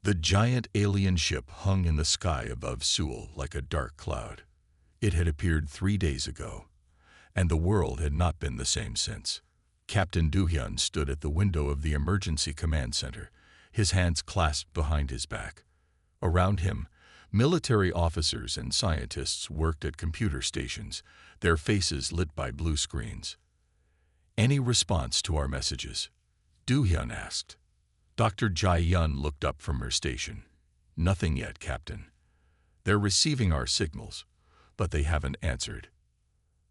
The giant alien ship hung in the sky above Seoul like a dark cloud. It had appeared 3 days ago, and the world had not been the same since. Captain Do-hyun stood at the window of the emergency command center, his hands clasped behind his back. Around him, military officers and scientists worked at computer stations, their faces lit by blue screens. "Any response to our messages?" Do-hyun asked. Dr. Jae-yun looked up from her station. "Nothing yet, Captain. They're receiving our signals, but they haven't answered."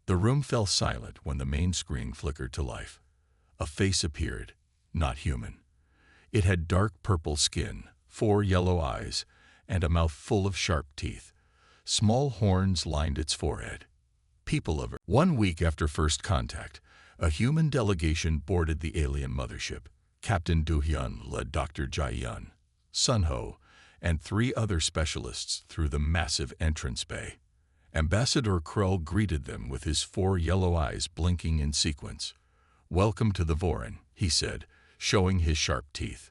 The room fell silent when the main screen flickered to life. A face appeared, not human. It had dark purple skin, 4 yellow eyes, and a mouth full of sharp teeth. Small horns lined its forehead. People of Earth. 1 week after first contact, a human delegation boarded the alien mothership. Captain Do-hyun led Dr. Jae-yun, Sun-ho, and 3 other specialists through the massive entrance bay. Ambassador Krell greeted them with his 4 yellow eyes blinking in sequence. "Welcome to the Vorin," he said, showing his sharp teeth.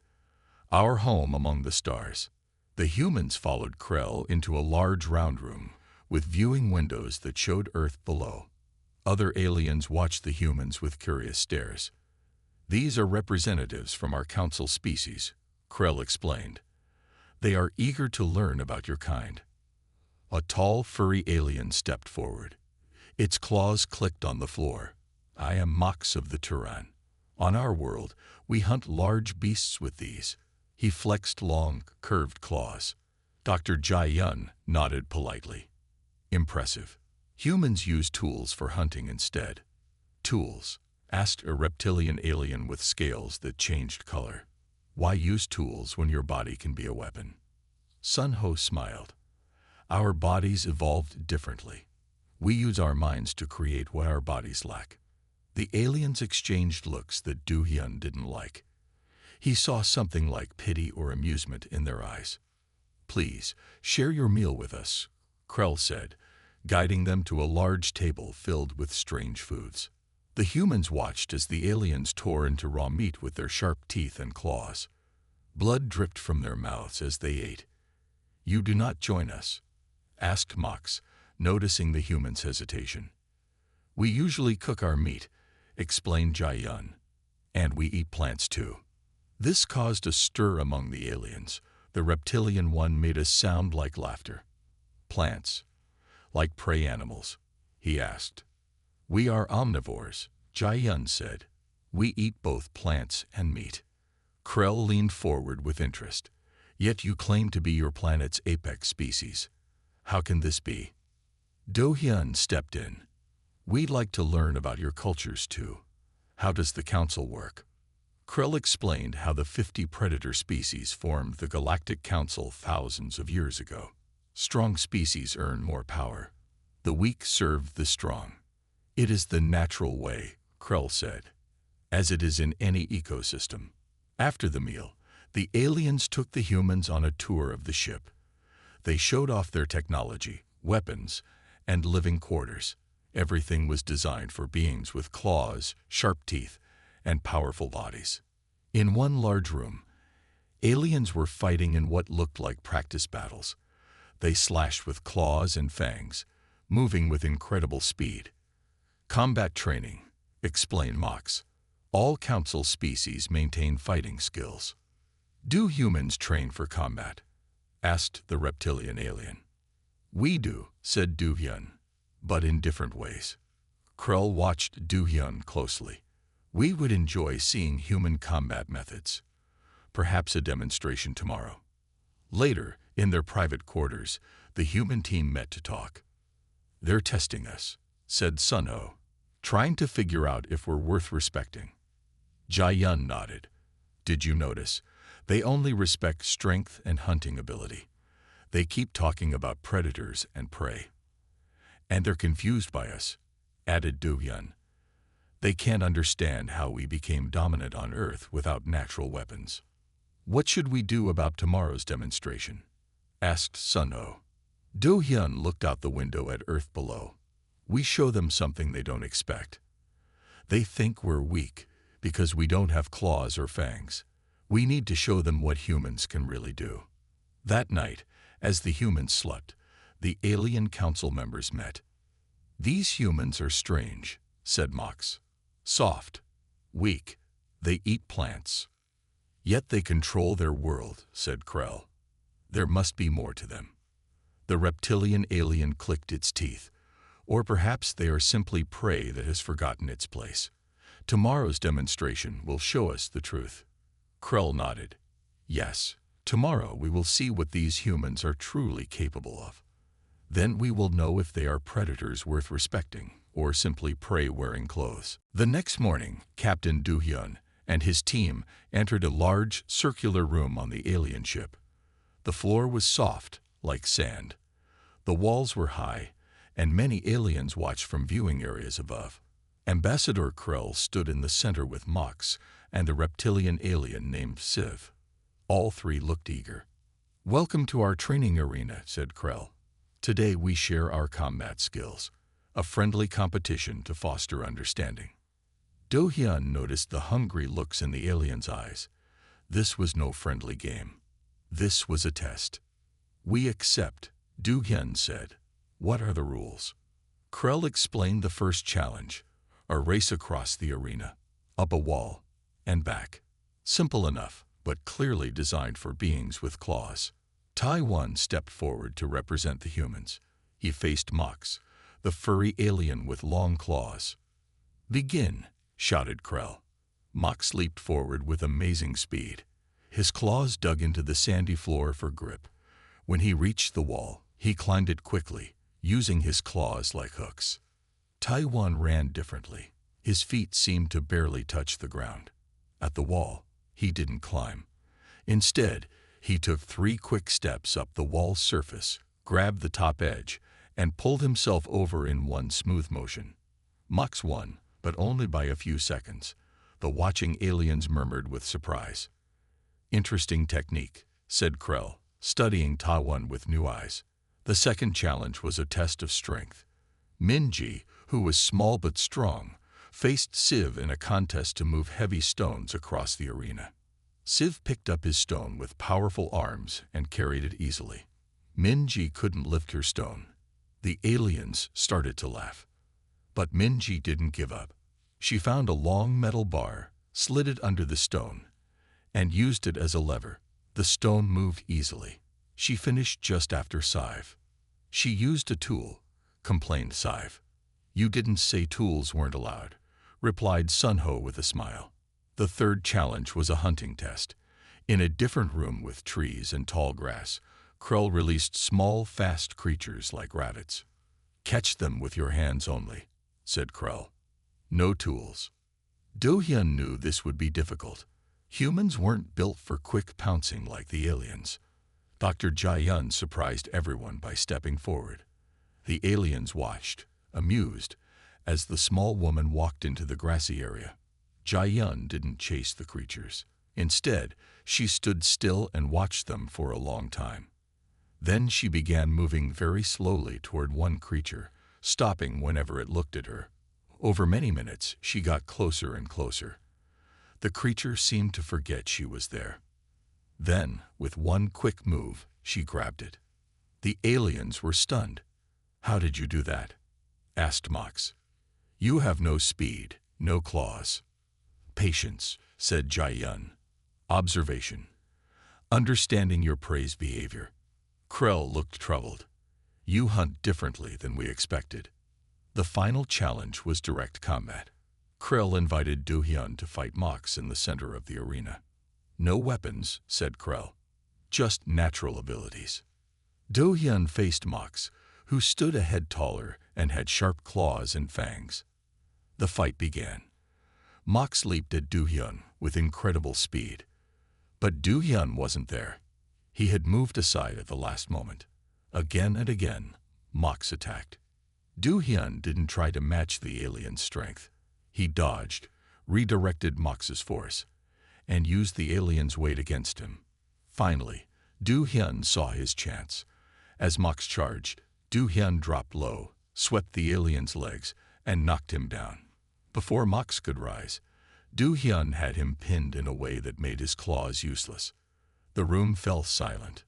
"Our home among the stars." The humans followed Krell into a large round room with viewing windows that showed Earth below. Other aliens watched the humans with curious stares. "These are representatives from our council species," Krell explained. "They are eager to learn about your kind." A tall, furry alien stepped forward. Its claws clicked on the floor. "I am Mox of the Turan. On our world, we hunt large beasts with these." He flexed long, curved claws. Dr. Jae-yun nodded politely. "Impressive. Humans use tools for hunting instead." "Tools?" asked a reptilian alien with scales that changed color. "Why use tools when your body can be a weapon?" Sun-ho smiled. "Our bodies evolved differently. We use our minds to create what our bodies lack." The aliens exchanged looks that Do-hyun didn't like. He saw something like pity or amusement in their eyes. "Please, share your meal with us," Krell said, guiding them to a large table filled with strange foods. The humans watched as the aliens tore into raw meat with their sharp teeth and claws. Blood dripped from their mouths as they ate. "You do not join us?" asked Mox, noticing the humans' hesitation. "We usually cook our meat," explained Jae-yun, "and we eat plants too." This caused a stir among the aliens. The reptilian one made a sound like laughter. "Plants? Like prey animals?" he asked. "We are omnivores," Jae-yun said. "We eat both plants and meat." Krell leaned forward with interest. "Yet you claim to be your planet's apex species. How can this be?" Do-hyun stepped in. "We'd like to learn about your cultures too. How does the council work?" Krell explained how the 50 predator species formed the Galactic Council thousands of years ago. Strong species earn more power. The weak serve the strong. "It is the natural way," Krell said, "as it is in any ecosystem." After the meal, the aliens took the humans on a tour of the ship. They showed off their technology, weapons, and living quarters. Everything was designed for beings with claws, sharp teeth, and powerful bodies. In one large room, aliens were fighting in what looked like practice battles. They slashed with claws and fangs, moving with incredible speed. "Combat training," explained Mox. "All council species maintain fighting skills." "Do humans train for combat?" asked the reptilian alien. "We do," said Do-hyun, "but in different ways." Krell watched Do-hyun closely. "We would enjoy seeing human combat methods. Perhaps a demonstration tomorrow." Later, in their private quarters, the human team met to talk. "They're testing us," said Sun-ho, "trying to figure out if we're worth respecting." Jae-yun nodded. "Did you notice? They only respect strength and hunting ability. They keep talking about predators and prey." "And they're confused by us," added Do-hyun. "They can't understand how we became dominant on Earth without natural weapons." "What should we do about tomorrow's demonstration?" asked Sun-ho. Do-hyun looked out the window at Earth below. "We show them something they don't expect. They think we're weak because we don't have claws or fangs. We need to show them what humans can really do." That night, as the humans slept, the alien council members met. "These humans are strange," said Mox. "Soft, weak, they eat plants. Yet they control their world," said Krell. "There must be more to them." The reptilian alien clicked its teeth. "Or perhaps they are simply prey that has forgotten its place. Tomorrow's demonstration will show us the truth." Krell nodded. "Yes, tomorrow we will see what these humans are truly capable of. Then we will know if they are predators worth respecting or simply prey wearing clothes." The next morning, Captain Do-hyun and his team entered a large, circular room on the alien ship. The floor was soft, like sand. The walls were high, and many aliens watched from viewing areas above. Ambassador Krell stood in the center with Mox and the reptilian alien named Civ. All three looked eager. "Welcome to our training arena," said Krell. "Today we share our combat skills, a friendly competition to foster understanding." Do-hyun noticed the hungry looks in the aliens' eyes. This was no friendly game. This was a test. "We accept," Do-hyun said. "What are the rules?" Krell explained the first challenge, a race across the arena, up a wall, and back. Simple enough, but clearly designed for beings with claws. Taiwan stepped forward to represent the humans. He faced Mox, the furry alien with long claws. "Begin," shouted Krell. Mox leaped forward with amazing speed. His claws dug into the sandy floor for grip. When he reached the wall, he climbed it quickly, using his claws like hooks. Taiwan ran differently. His feet seemed to barely touch the ground. At the wall, he didn't climb. Instead, he took 3 quick steps up the wall's surface, grabbed the top edge, and pulled himself over in one smooth motion. Mox won, but only by a few seconds. The watching aliens murmured with surprise. "Interesting technique," said Krell, studying Taiwan with new eyes. The second challenge was a test of strength. Minji, who was small but strong, faced Civ in a contest to move heavy stones across the arena. Civ picked up his stone with powerful arms and carried it easily. Minji couldn't lift her stone. The aliens started to laugh. But Minji didn't give up. She found a long metal bar, slid it under the stone, and used it as a lever. The stone moved easily. She finished just after Sive. "She used a tool," complained Sive. "You didn't say tools weren't allowed," replied Sunho with a smile. The third challenge was a hunting test. In a different room with trees and tall grass, Krell released small, fast creatures like rabbits. "Catch them with your hands only," said Krell. "No tools." Do-hyun knew this would be difficult. Humans weren't built for quick pouncing like the aliens. Dr. Jae-yun surprised everyone by stepping forward. The aliens watched, amused, as the small woman walked into the grassy area. Jae-yun didn't chase the creatures. Instead, she stood still and watched them for a long time. Then she began moving very slowly toward one creature, stopping whenever it looked at her. Over many minutes, she got closer and closer. The creature seemed to forget she was there. Then, with one quick move, she grabbed it. The aliens were stunned. "How did you do that?" asked Mox. "You have no speed, no claws." "Patience," said Jae-yun. "Observation. Understanding your prey's behavior." Krell looked troubled. "You hunt differently than we expected." The final challenge was direct combat. Krell invited Do-hyun to fight Mox in the center of the arena. "No weapons," said Krell. "Just natural abilities." Do-hyun faced Mox, who stood a head taller and had sharp claws and fangs. The fight began. Mox leaped at Do-hyun with incredible speed. But Do-hyun wasn't there. He had moved aside at the last moment. Again and again, Mox attacked. Do-hyun didn't try to match the alien's strength. He dodged, redirected Mox's force, and used the alien's weight against him. Finally, Do-hyun saw his chance. As Mox charged, Do-hyun dropped low, swept the alien's legs, and knocked him down. Before Mox could rise, Do-hyun had him pinned in a way that made his claws useless. The room fell silent.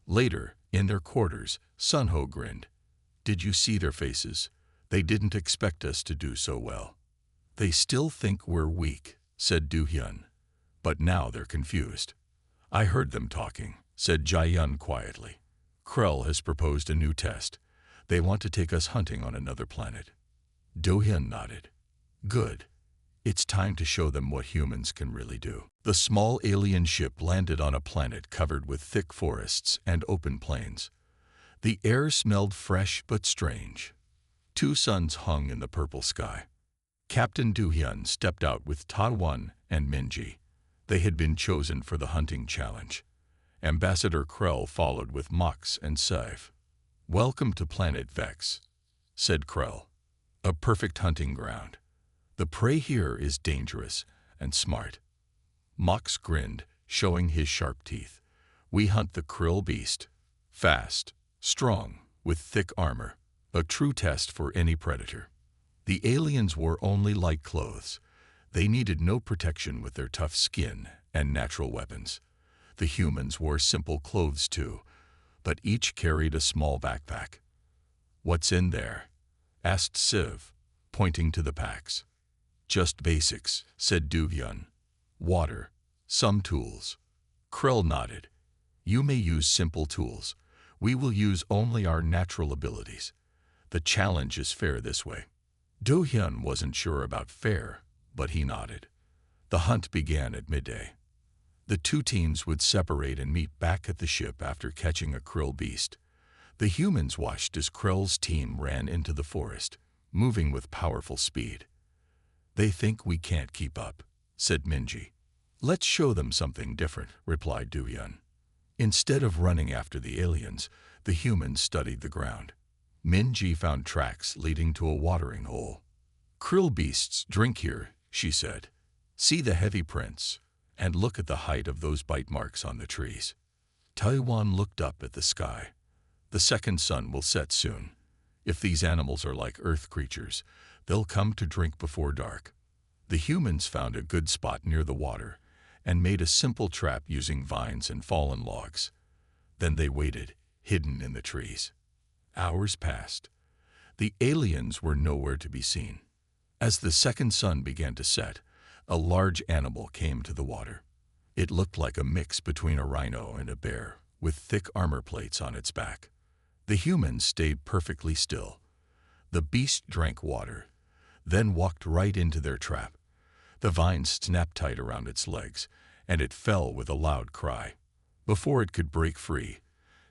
Later, in their quarters, Sunho grinned. Did you see their faces? They didn't expect us to do so well. They still think we're weak, said Do-hyun. But now they're confused. I heard them talking, said Jae-yun quietly. Krell has proposed a new test. They want to take us hunting on another planet. Do-hyun nodded. Good. It's time to show them what humans can really do. The small alien ship landed on a planet covered with thick forests and open plains. The air smelled fresh but strange. 2 suns hung in the purple sky. Captain Do-hyun stepped out with Ta-won and Minji. They had been chosen for the hunting challenge. Ambassador Krell followed with Mox and Seiv. Welcome to Planet Vex, said Krell. A perfect hunting ground. The prey here is dangerous and smart. Mox grinned, showing his sharp teeth. We hunt the krill beast. Fast, strong, with thick armor. A true test for any predator. The aliens wore only light clothes. They needed no protection with their tough skin and natural weapons. The humans wore simple clothes too, but each carried a small backpack. What's in there? Asked Siv, pointing to the packs. Just basics, said Do-hyun. Water, some tools. Krell nodded. You may use simple tools. We will use only our natural abilities. The challenge is fair this way. Do-hyun wasn't sure about fair, but he nodded. The hunt began at midday. The 2 teams would separate and meet back at the ship after catching a krill beast. The humans watched as Krell's team ran into the forest, moving with powerful speed. They think we can't keep up, said Minji. Let's show them something different, replied Do-hyun. Instead of running after the aliens, the humans studied the ground. Minji found tracks leading to a watering hole. Krill beasts drink here, she said. See the heavy prints, and look at the height of those bite marks on the trees. Ta-won looked up at the sky. The second sun will set soon. If these animals are like earth creatures, they'll come to drink before dark. The humans found a good spot near the water and made a simple trap using vines and fallen logs. Then they waited, hidden in the trees. Hours passed. The aliens were nowhere to be seen. As the second sun began to set, a large animal came to the water. It looked like a mix between a rhino and a bear, with thick armor plates on its back. The humans stayed perfectly still. The beast drank water, then walked right into their trap. The vines snapped tight around its legs, and it fell with a loud cry. Before it could break free,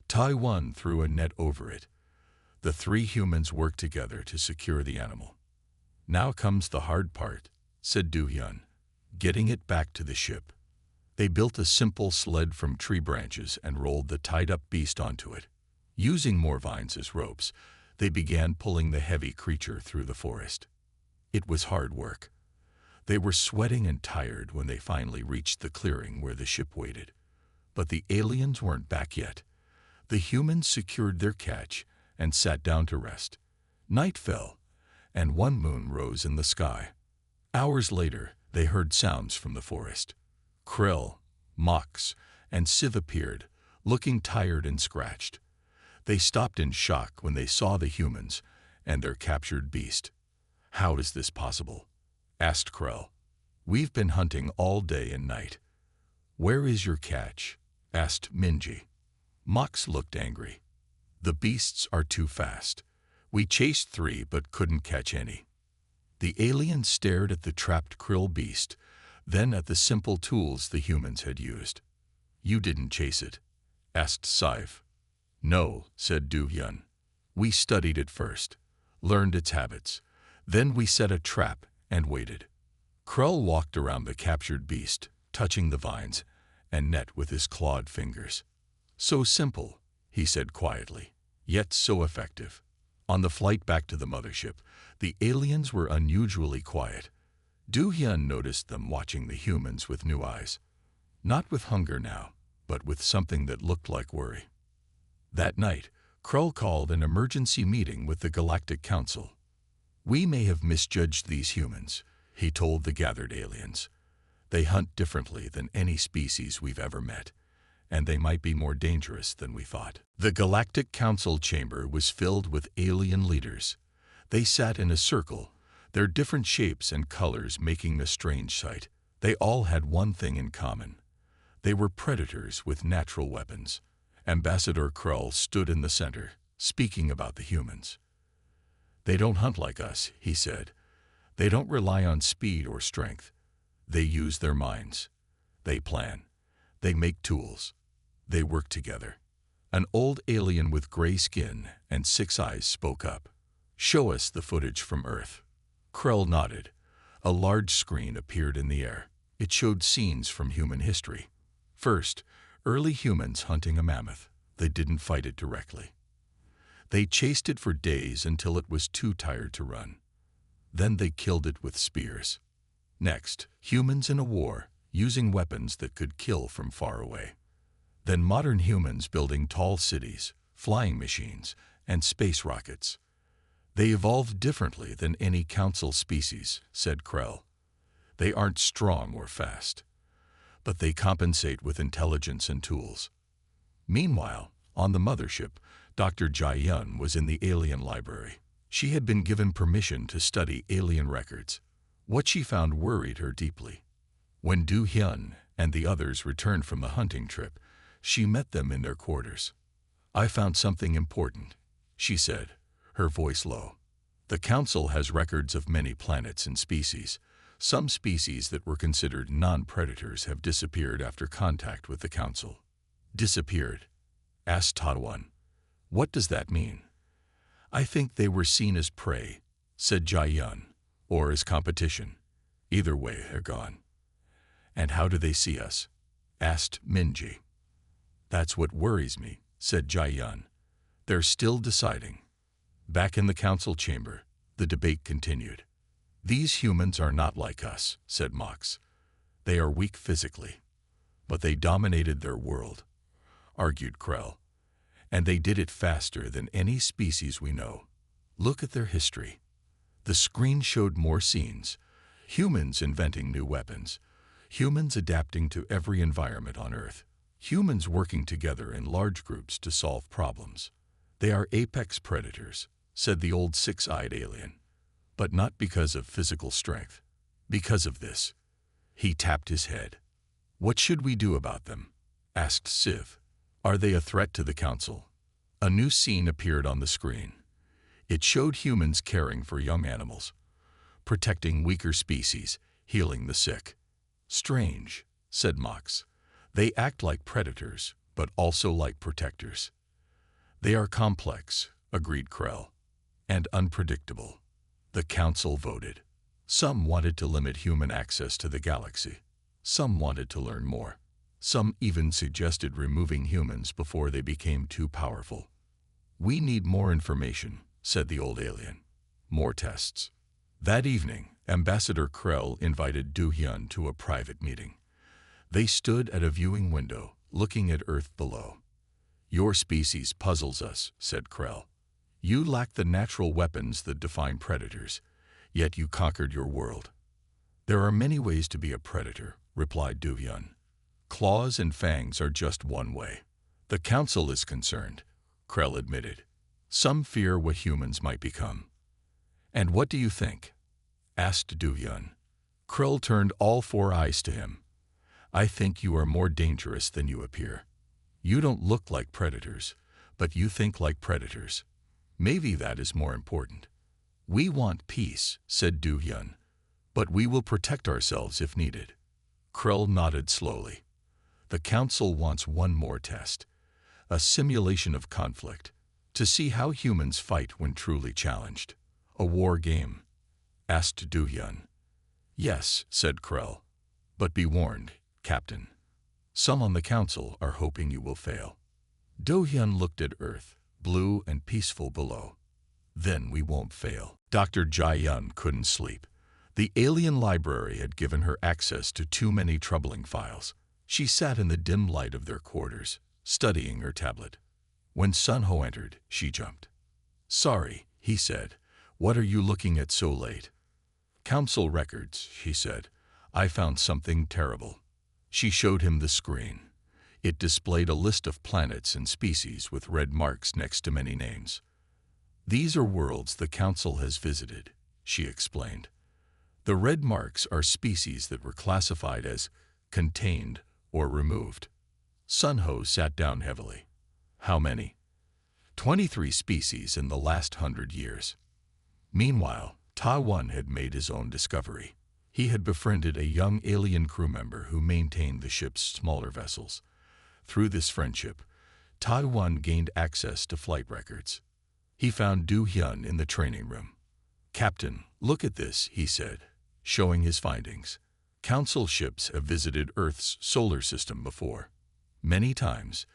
Ta-won threw a net over it. The 3 humans worked together to secure the animal. Now comes the hard part, said Do-hyun, getting it back to the ship. They built a simple sled from tree branches and rolled the tied-up beast onto it. Using more vines as ropes, they began pulling the heavy creature through the forest. It was hard work. They were sweating and tired when they finally reached the clearing where the ship waited. But the aliens weren't back yet. The humans secured their catch and sat down to rest. Night fell, and one moon rose in the sky. Hours later, they heard sounds from the forest. Krell, Mox, and Siv appeared, looking tired and scratched. They stopped in shock when they saw the humans and their captured beast. How is this possible? Asked Krell. We've been hunting all day and night. Where is your catch? Asked Minji. Mox looked angry. The beasts are too fast. We chased 3 but couldn't catch any. The aliens stared at the trapped krill beast, then at the simple tools the humans had used. You didn't chase it? Asked Seiv. No, said Do-hyun. We studied it first, learned its habits. Then we set a trap and waited. Krell walked around the captured beast, touching the vines and net with his clawed fingers. So simple, he said quietly, yet so effective. On the flight back to the mothership, the aliens were unusually quiet. Do-hyun noticed them watching the humans with new eyes. Not with hunger now, but with something that looked like worry. That night, Krell called an emergency meeting with the Galactic Council. We may have misjudged these humans, he told the gathered aliens. They hunt differently than any species we've ever met, and they might be more dangerous than we thought. The Galactic Council chamber was filled with alien leaders. They sat in a circle, their different shapes and colors making a strange sight. They all had one thing in common. They were predators with natural weapons. Ambassador Krull stood in the center, speaking about the humans. "They don't hunt like us," he said. "They don't rely on speed or strength. They use their minds. They plan. They make tools. They work together." An old alien with gray skin and 6 eyes spoke up. "Show us the footage from Earth." Krull nodded. A large screen appeared in the air. It showed scenes from human history. First, early humans hunting a mammoth. They didn't fight it directly. They chased it for days until it was too tired to run. Then they killed it with spears. Next, humans in a war, using weapons that could kill from far away. Then modern humans building tall cities, flying machines, and space rockets. "They evolved differently than any council species," said Krull. "They aren't strong or fast, but they compensate with intelligence and tools." Meanwhile, on the mothership, Dr. Jai-Yun was in the alien library. She had been given permission to study alien records. What she found worried her deeply. When Du-hyun and the others returned from the hunting trip, she met them in their quarters. "I found something important," she said, her voice low. "The Council has records of many planets and species. Some species that were considered non-predators have disappeared after contact with the Council." "Disappeared?" asked Tadwan. "What does that mean?" "I think they were seen as prey," said Jai-Yun, "or as competition. Either way, they're gone." "And how do they see us?" asked Minji. "That's what worries me," said Jai-Yun. "They're still deciding." Back in the council chamber, the debate continued. "These humans are not like us," said Mox. "They are weak physically. But they dominated their world," argued Krull. "And they did it faster than any species we know. Look at their history." The screen showed more scenes. Humans inventing new weapons. Humans adapting to every environment on Earth. Humans working together in large groups to solve problems. "They are apex predators," said the old 6-eyed alien. "But not because of physical strength. Because of this." He tapped his head. "What should we do about them?" asked Civ. "Are they a threat to the Council?" A new scene appeared on the screen. It showed humans caring for young animals, protecting weaker species, healing the sick. "Strange," said Mox. "They act like predators, but also like protectors." "They are complex," agreed Krull, "and unpredictable." The Council voted. Some wanted to limit human access to the galaxy. Some wanted to learn more. Some even suggested removing humans before they became too powerful. "We need more information," said the old alien. "More tests." That evening, Ambassador Krull invited Du-hyun to a private meeting. They stood at a viewing window, looking at Earth below. "Your species puzzles us," said Krull. "You lack the natural weapons that define predators, yet you conquered your world." "There are many ways to be a predator," replied Du-hyun. "Claws and fangs are just one way." "The Council is concerned," Krull admitted. "Some fear what humans might become." "And what do you think?" asked Du-hyun. Krull turned all 4 eyes to him. "I think you are more dangerous than you appear. You don't look like predators, but you think like predators. Maybe that is more important." "We want peace," said Du-hyun, "but we will protect ourselves if needed." Krull nodded slowly. "The Council wants one more test, a simulation of conflict, to see how humans fight when truly challenged." "A war game?" asked Du-hyun. "Yes," said Krull, "but be warned, Captain. Some on the Council are hoping you will fail." Du-hyun looked at Earth, blue and peaceful below. "Then we won't fail." Dr. Jai-Yun couldn't sleep. The alien library had given her access to too many troubling files. She sat in the dim light of their quarters, studying her tablet. When Sun Ho entered, she jumped. "Sorry," he said. "What are you looking at so late?" "Council records," she said. "I found something terrible." She showed him the screen. It displayed a list of planets and species with red marks next to many names. "These are worlds the Council has visited," she explained. "The red marks are species that were classified as contained or removed." Sunho sat down heavily. "How many?" 23 species in the last 100 years. Meanwhile, Taiwan had made his own discovery. He had befriended a young alien crew member who maintained the ship's smaller vessels. Through this friendship, Taiwan gained access to flight records. He found Du Hyun in the training room. "Captain, look at this," he said, showing his findings. "Council ships have visited Earth's solar system before. Many times.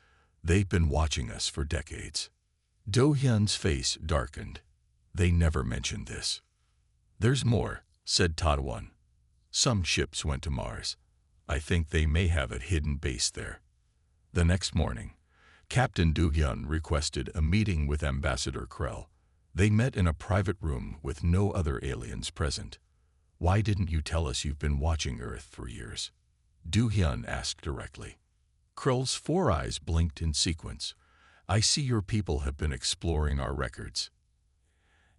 They've been watching us for decades." Do Hyun's face darkened. "They never mentioned this." "There's more," said Taiwan. "Some ships went to Mars. I think they may have a hidden base there." The next morning, Captain Du Hyun requested a meeting with Ambassador Krell. They met in a private room with no other aliens present. "Why didn't you tell us you've been watching Earth for years?" Du Hyun asked directly. Krell's 4 eyes blinked in sequence. "I see your people have been exploring our records."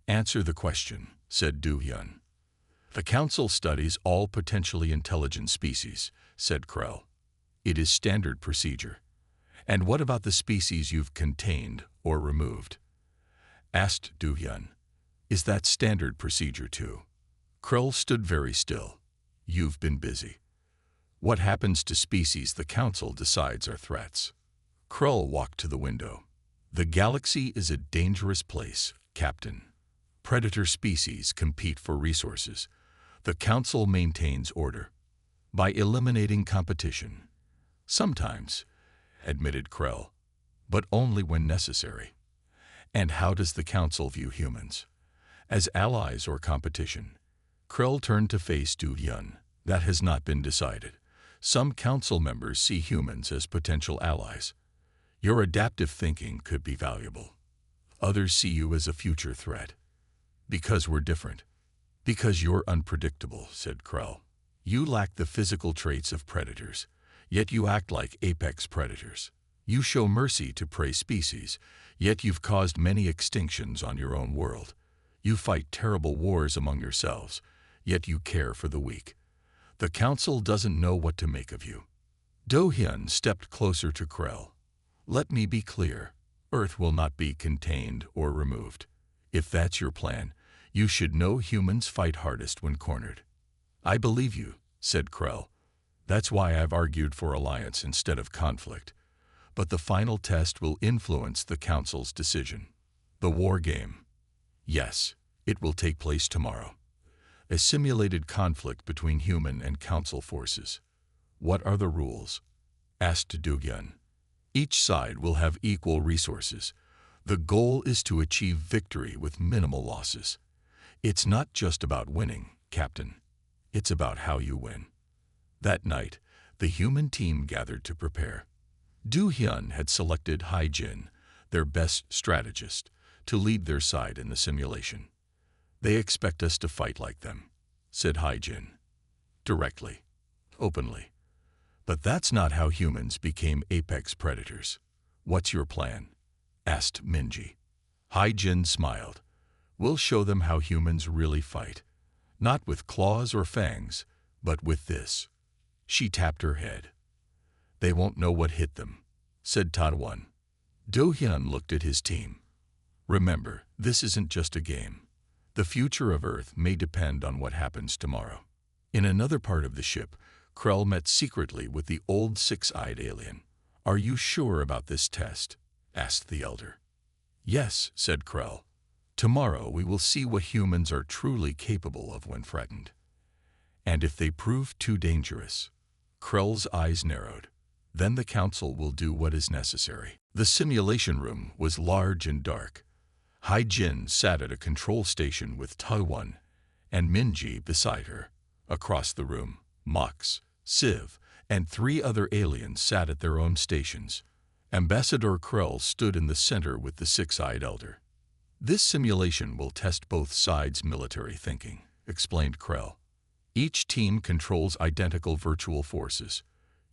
"Answer the question," said Du Hyun. "The Council studies all potentially intelligent species," said Krell. "It is standard procedure." "And what about the species you've contained or removed?" asked Du Hyun. "Is that standard procedure too?" Krell stood very still. "You've been busy. What happens to species the Council decides are threats?" Krell walked to the window. "The galaxy is a dangerous place, Captain. Predator species compete for resources. The Council maintains order by eliminating competition." "Sometimes," admitted Krell, "but only when necessary." "And how does the Council view humans? As allies or competition?" Krell turned to face Du Hyun. "That has not been decided. Some Council members see humans as potential allies. Your adaptive thinking could be valuable. Others see you as a future threat. Because we're different. Because you're unpredictable," said Krell. "You lack the physical traits of predators, yet you act like apex predators. You show mercy to prey species, yet you've caused many extinctions on your own world. You fight terrible wars among yourselves, yet you care for the weak. The Council doesn't know what to make of you." Do Hyun stepped closer to Krell. "Let me be clear. Earth will not be contained or removed. If that's your plan, you should know humans fight hardest when cornered." "I believe you," said Krell. "That's why I've argued for alliance instead of conflict. But the final test will influence the Council's decision." "The war game." "Yes, it will take place tomorrow. A simulated conflict between human and Council forces." "What are the rules?" asked Du Hyun. "Each side will have equal resources. The goal is to achieve victory with minimal losses. It's not just about winning, Captain. It's about how you win." That night, the human team gathered to prepare. Du Hyun had selected Hai Jin, their best strategist, to lead their side in the simulation. "They expect us to fight like them," said Hai Jin. "Directly, openly. But that's not how humans became apex predators." "What's your plan?" asked Minji. Hai Jin smiled. "We'll show them how humans really fight. Not with claws or fangs, but with this." She tapped her head. "They won't know what hit them," said Taiwan. Do Hyun looked at his team. "Remember, this isn't just a game. The future of Earth may depend on what happens tomorrow." In another part of the ship, Krell met secretly with the old six-eyed alien. "Are you sure about this test?" asked the elder. "Yes," said Krell. "Tomorrow we will see what humans are truly capable of when threatened. And if they prove too dangerous..." Krell's eyes narrowed. "Then the Council will do what is necessary." The simulation room was large and dark. Hai Jin sat at a control station with Taiwan and Minji beside her. Across the room, Mox, Civ, and 3 other aliens sat at their own stations. Ambassador Krell stood in the center with the six-eyed elder. "This simulation will test both sides' military thinking," explained Krell. "Each team controls identical virtual forces.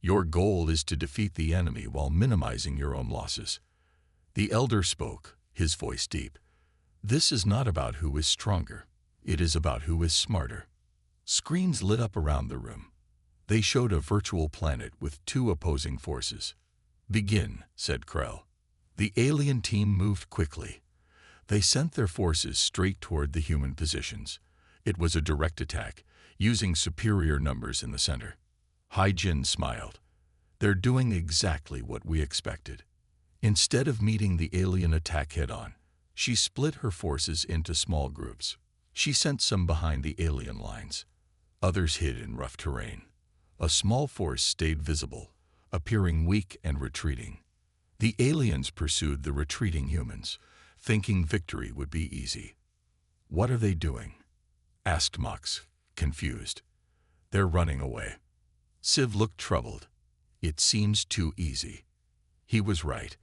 Your goal is to defeat the enemy while minimizing your own losses. The elder spoke, his voice deep. This is not about who is stronger. It is about who is smarter. Screens lit up around the room. They showed a virtual planet with two opposing forces. Begin, said Krell. The alien team moved quickly. They sent their forces straight toward the human positions. It was a direct attack, using superior numbers in the center. Hai-Jin smiled. They're doing exactly what we expected. Instead of meeting the alien attack head-on, she split her forces into small groups. She sent some behind the alien lines. Others hid in rough terrain. A small force stayed visible, appearing weak and retreating. The aliens pursued the retreating humans, thinking victory would be easy. What are they doing? Asked Mox, confused. They're running away. Civ looked troubled. It seems too easy. He was right.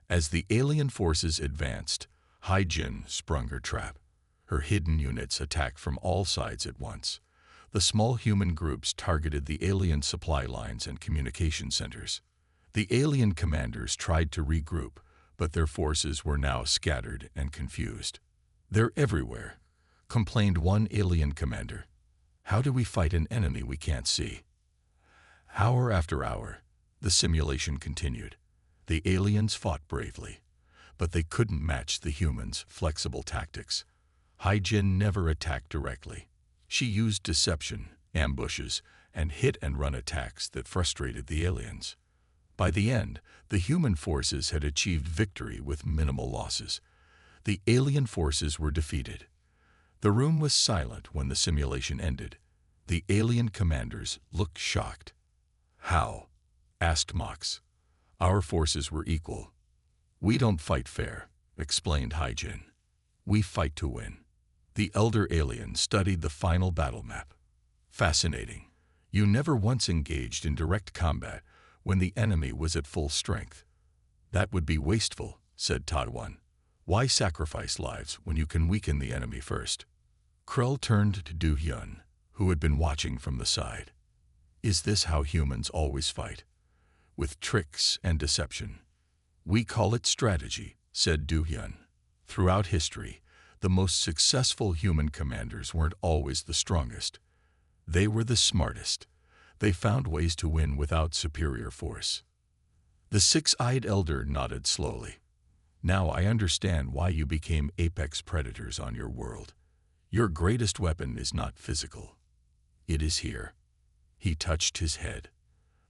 As the alien forces advanced, Hai-Jin sprung her trap. Her hidden units attacked from all sides at once. The small human groups targeted the alien supply lines and communication centers. The alien commanders tried to regroup, but their forces were now scattered and confused. They're everywhere, complained one alien commander. How do we fight an enemy we can't see? Hour after hour, the simulation continued. The aliens fought bravely, but they couldn't match the humans' flexible tactics. Hai-Jin never attacked directly. She used deception, ambushes, and hit-and-run attacks that frustrated the aliens. By the end, the human forces had achieved victory with minimal losses. The alien forces were defeated. The room was silent when the simulation ended. The alien commanders looked shocked. How? Asked Mox. Our forces were equal. We don't fight fair, explained Hai-Jin. We fight to win. The elder alien studied the final battle map. Fascinating. You never once engaged in direct combat when the enemy was at full strength. That would be wasteful, said Tadwan. Why sacrifice lives when you can weaken the enemy first? Krell turned to Do-hyun, who had been watching from the side. Is this how humans always fight? With tricks and deception. We call it strategy, said Do-hyun. Throughout history, the most successful human commanders weren't always the strongest. They were the smartest. They found ways to win without superior force. The six-eyed elder nodded slowly. Now I understand why you became apex predators on your world. Your greatest weapon is not physical. It is here. He touched his head.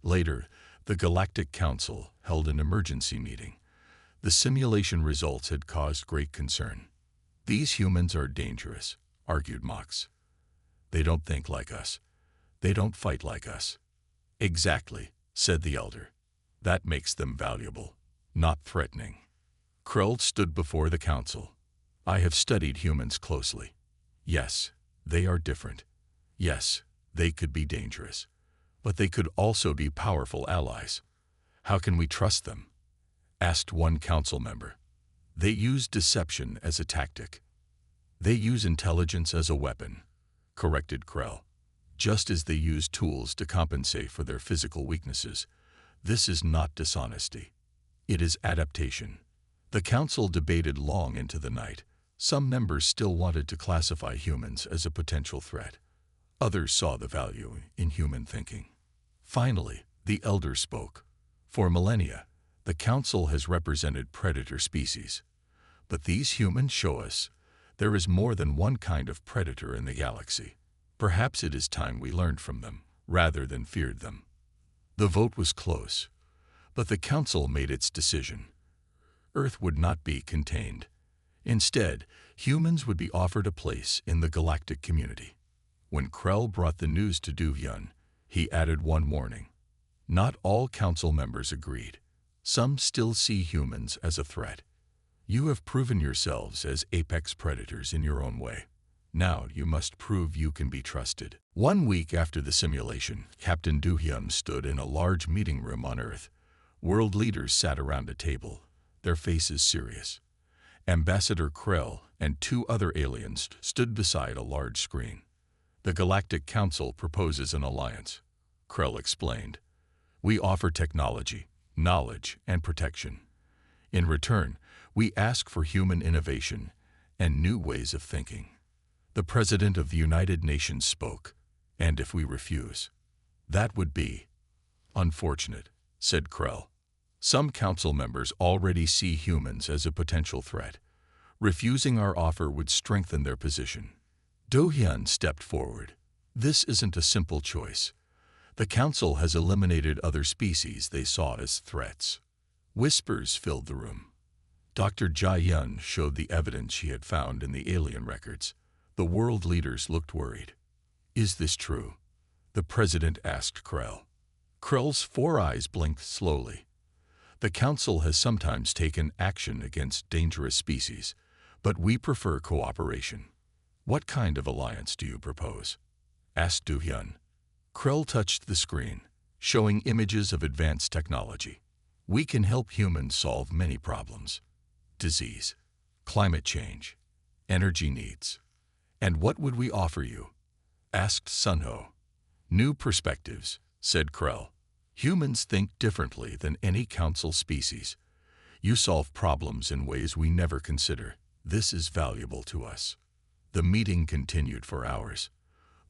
Later, the Galactic Council held an emergency meeting. The simulation results had caused great concern. These humans are dangerous, argued Mox. They don't think like us. They don't fight like us. Exactly, said the elder. That makes them valuable, not threatening. Krell stood before the council. I have studied humans closely. Yes, they are different. Yes, they could be dangerous. But they could also be powerful allies. How can we trust them? Asked one council member. They use deception as a tactic. They use intelligence as a weapon, corrected Krell. Just as they use tools to compensate for their physical weaknesses. This is not dishonesty. It is adaptation. The council debated long into the night. Some members still wanted to classify humans as a potential threat. Others saw the value in human thinking. Finally, the elder spoke. For millennia, the council has represented predator species. But these humans show us there is more than one kind of predator in the galaxy. Perhaps it is time we learned from them, rather than feared them. The vote was close, but the council made its decision. Earth would not be contained. Instead, humans would be offered a place in the galactic community. When Krell brought the news to Do-hyun, he added one warning. Not all council members agreed. Some still see humans as a threat. You have proven yourselves as apex predators in your own way. Now you must prove you can be trusted. 1 week after the simulation, Captain Do-hyun stood in a large meeting room on Earth. World leaders sat around a table, their faces serious. Ambassador Krell and 2 other aliens stood beside a large screen. The Galactic Council proposes an alliance, Krell explained. We offer technology, knowledge, and protection. In return, we ask for human innovation and new ways of thinking. The President of the United Nations spoke, and if we refuse, that would be unfortunate, said Krell. Some council members already see humans as a potential threat. Refusing our offer would strengthen their position. Do-hyun stepped forward. This isn't a simple choice. The council has eliminated other species they saw as threats. Whispers filled the room. Dr. Jae-yun showed the evidence she had found in the alien records. The world leaders looked worried. Is this true? The president asked Krell. Krell's 4 eyes blinked slowly. The council has sometimes taken action against dangerous species, but we prefer cooperation. What kind of alliance do you propose? Asked Do-hyun. Krell touched the screen, showing images of advanced technology. We can help humans solve many problems. Disease, climate change, energy needs. And what would we offer you? Asked Sunho. New perspectives, said Krell. Humans think differently than any council species. You solve problems in ways we never consider. This is valuable to us. The meeting continued for hours.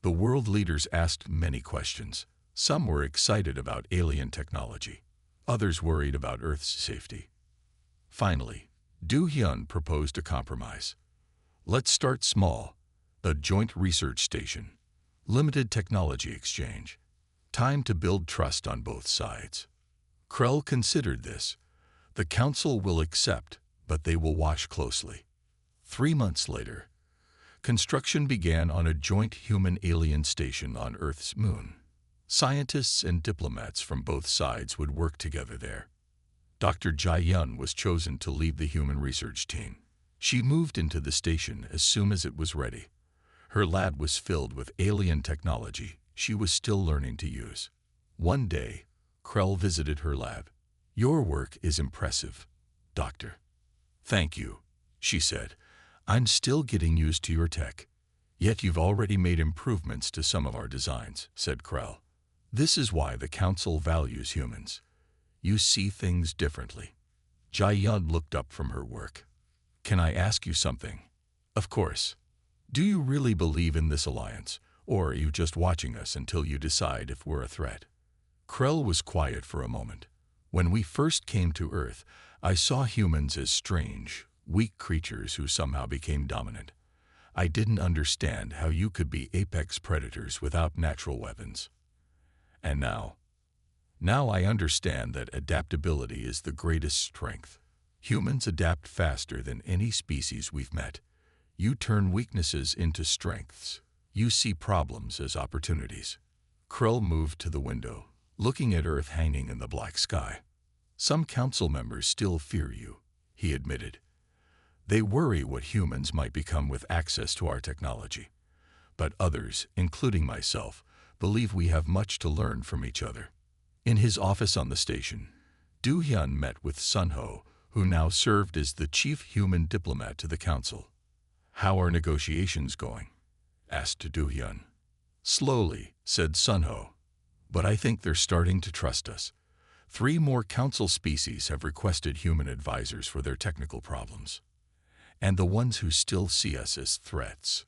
The world leaders asked many questions. Some were excited about alien technology. Others worried about Earth's safety. Finally, Do-hyun proposed a compromise. Let's start small. A joint research station. Limited technology exchange. Time to build trust on both sides. Krell considered this. The council will accept, but they will watch closely. 3 months later, construction began on a joint human-alien station on Earth's moon. Scientists and diplomats from both sides would work together there. Dr. Jae-yun was chosen to lead the human research team. She moved into the station as soon as it was ready. Her lab was filled with alien technology she was still learning to use. One day, Krell visited her lab. Your work is impressive, Doctor. Thank you, she said. I'm still getting used to your tech. Yet you've already made improvements to some of our designs, said Krell. This is why the council values humans. You see things differently. Jae-yun looked up from her work. Can I ask you something? Of course. Do you really believe in this alliance, or are you just watching us until you decide if we're a threat? Krell was quiet for a moment. When we first came to Earth, I saw humans as strange, weak creatures who somehow became dominant. I didn't understand how you could be apex predators without natural weapons. And now I understand that adaptability is the greatest strength. Humans adapt faster than any species we've met. You turn weaknesses into strengths. You see problems as opportunities. Krell moved to the window, looking at Earth hanging in the black sky. Some council members still fear you, he admitted. They worry what humans might become with access to our technology. But others, including myself, believe we have much to learn from each other. In his office on the station, Do-hyun met with Sunho, who now served as the chief human diplomat to the council. How are negotiations going? Asked Do-hyun. Slowly, said Sunho. But I think they're starting to trust us. 3 more council species have requested human advisors for their technical problems. And the ones who still see us as threats.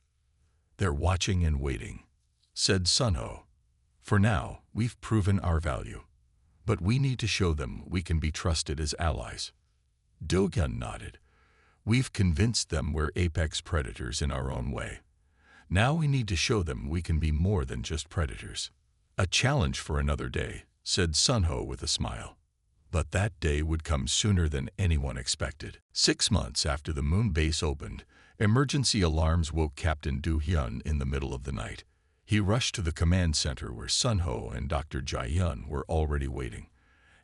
They're watching and waiting, said Sunho. For now, we've proven our value. But we need to show them we can be trusted as allies. Do-hyun nodded. We've convinced them we're apex predators in our own way. Now we need to show them we can be more than just predators. A challenge for another day, said Sunho with a smile. But that day would come sooner than anyone expected. 6 months after the moon base opened, emergency alarms woke Captain Do-hyun in the middle of the night. He rushed to the command center where Sunho and Dr. Jae-yun were already waiting.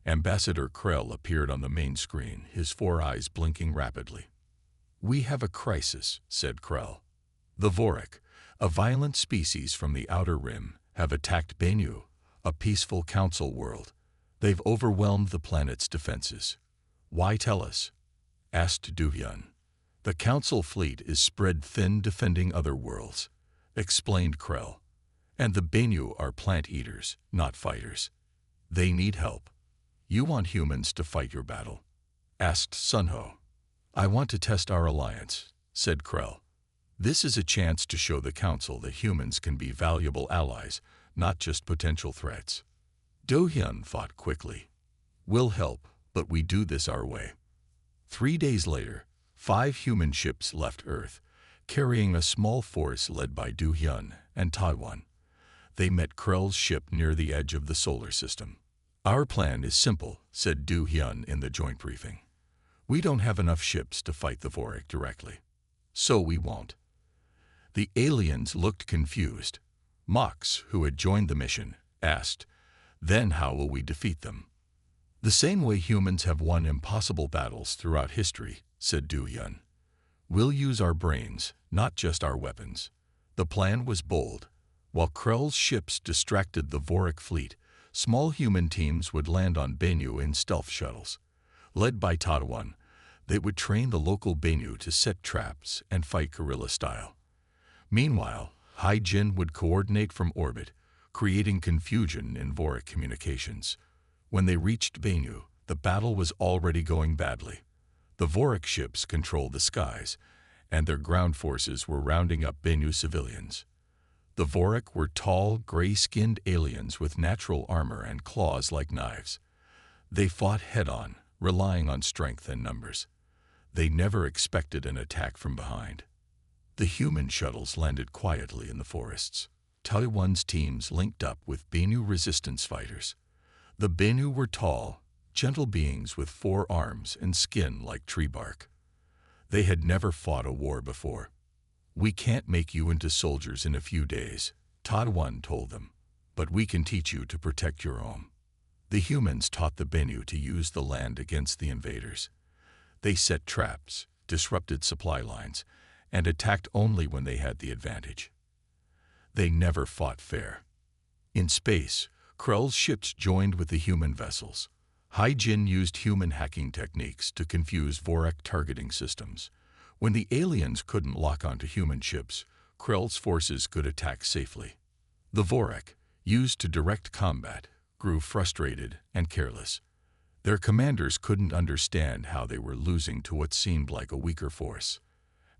Ambassador Krell appeared on the main screen, his 4 eyes blinking rapidly. We have a crisis, said Krell. The Vorik, a violent species from the Outer Rim, have attacked Bennu, a peaceful council world. They've overwhelmed the planet's defenses. Why tell us? Asked Do-hyun. The council fleet is spread thin defending other worlds, explained Krell. And the Bennu are plant eaters, not fighters. They need help. You want humans to fight your battle? Asked Sunho. I want to test our alliance, said Krell. This is a chance to show the Council that humans can be valuable allies, not just potential threats. Do-hyun thought quickly. We'll help, but we do this our way. 3 days later, 5 human ships left Earth, carrying a small force led by Do-hyun and Taiwan. They met Krell's ship near the edge of the solar system. Our plan is simple, said Do-hyun in the joint briefing. We don't have enough ships to fight the Vorik directly. So we won't. The aliens looked confused. Mox, who had joined the mission, asked, Then how will we defeat them? The same way humans have won impossible battles throughout history, said Do-hyun. We'll use our brains, not just our weapons. The plan was bold. While Krell's ships distracted the Vorik fleet, small human teams would land on Bennu in stealth shuttles. Led by Taiwan, they would train the local Bennu to set traps and fight guerrilla style. Meanwhile, Hai-Jin would coordinate from orbit, creating confusion in Vorik communications. When they reached Bennu, the battle was already going badly. The Vorik ships controlled the skies, and their ground forces were rounding up Bennu civilians. The Vorik were tall, gray-skinned aliens with natural armor and claws like knives. They fought head-on, relying on strength and numbers. They never expected an attack from behind. The human shuttles landed quietly in the forests. Taiwan's teams linked up with Bennu resistance fighters. The Bennu were tall, gentle beings with 4 arms and skin like tree bark. They had never fought a war before. We can't make you into soldiers in a few days, Taiwan told them, but we can teach you to protect your home. The humans taught the Bennu to use the land against the invaders. They set traps, disrupted supply lines, and attacked only when they had the advantage. They never fought fair. In space, Krell's ships joined with the human vessels. Hai-Jin used human hacking techniques to confuse Vorik targeting systems. When the aliens couldn't lock onto human ships, Krell's forces could attack safely. The Vorik, used to direct combat, grew frustrated and careless. Their commanders couldn't understand how they were losing to what seemed like a weaker force.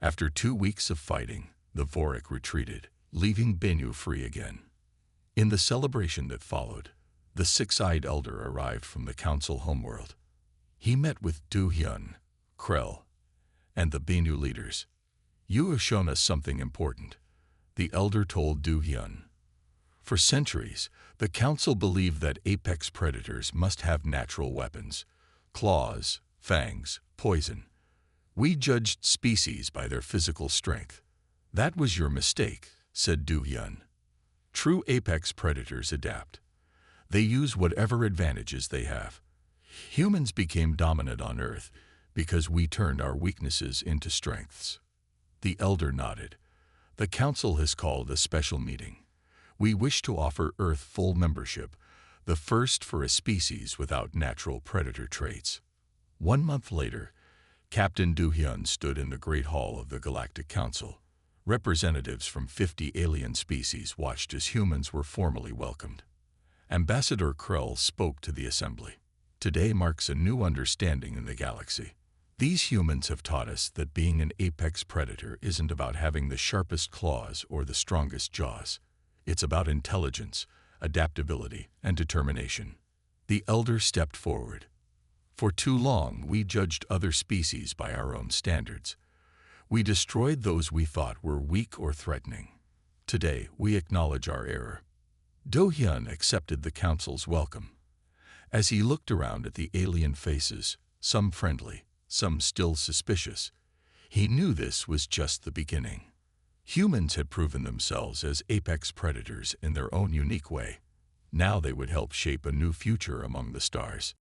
After 2 weeks of fighting, the Vorik retreated, leaving Bennu free again. In the celebration that followed, the six-eyed elder arrived from the council homeworld. He met with Do-hyun, Krell, and the Bennu leaders. You have shown us something important, the elder told Do-hyun. For centuries, the council believed that apex predators must have natural weapons, claws, fangs, poison. We judged species by their physical strength. That was your mistake, said Do-hyun. True apex predators adapt. They use whatever advantages they have. Humans became dominant on Earth because we turned our weaknesses into strengths. The elder nodded. The council has called a special meeting. We wish to offer Earth full membership, the first for a species without natural predator traits. 1 month later, Captain Do-hyun stood in the Great Hall of the Galactic Council. Representatives from 50 alien species watched as humans were formally welcomed. Ambassador Krell spoke to the assembly. Today marks a new understanding in the galaxy. These humans have taught us that being an apex predator isn't about having the sharpest claws or the strongest jaws. It's about intelligence, adaptability, and determination. The elder stepped forward. For too long, we judged other species by our own standards. We destroyed those we thought were weak or threatening. Today, we acknowledge our error. Do-hyun accepted the council's welcome. As he looked around at the alien faces, some friendly, some still suspicious, he knew this was just the beginning. Humans had proven themselves as apex predators in their own unique way. Now they would help shape a new future among the stars.